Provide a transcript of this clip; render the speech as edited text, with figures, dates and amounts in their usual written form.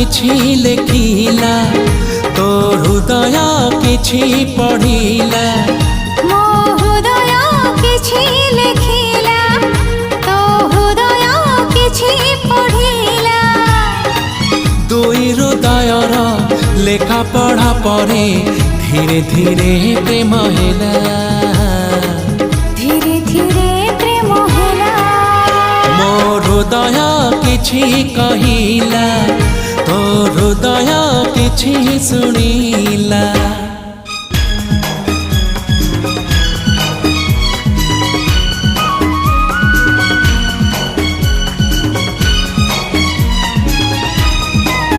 किछि लेखिला तो हृदय किछि पढ़िला मो हृदय किछि लेखिला तो हृदय किछि पढ़िला दुई हृदयर लेखा पढ़ा परे धीरे धीरे प्रेम होला धीरे धीरे प्रेम होला मो हृदय किछि कहिला तो हृदय किछि सुनिला।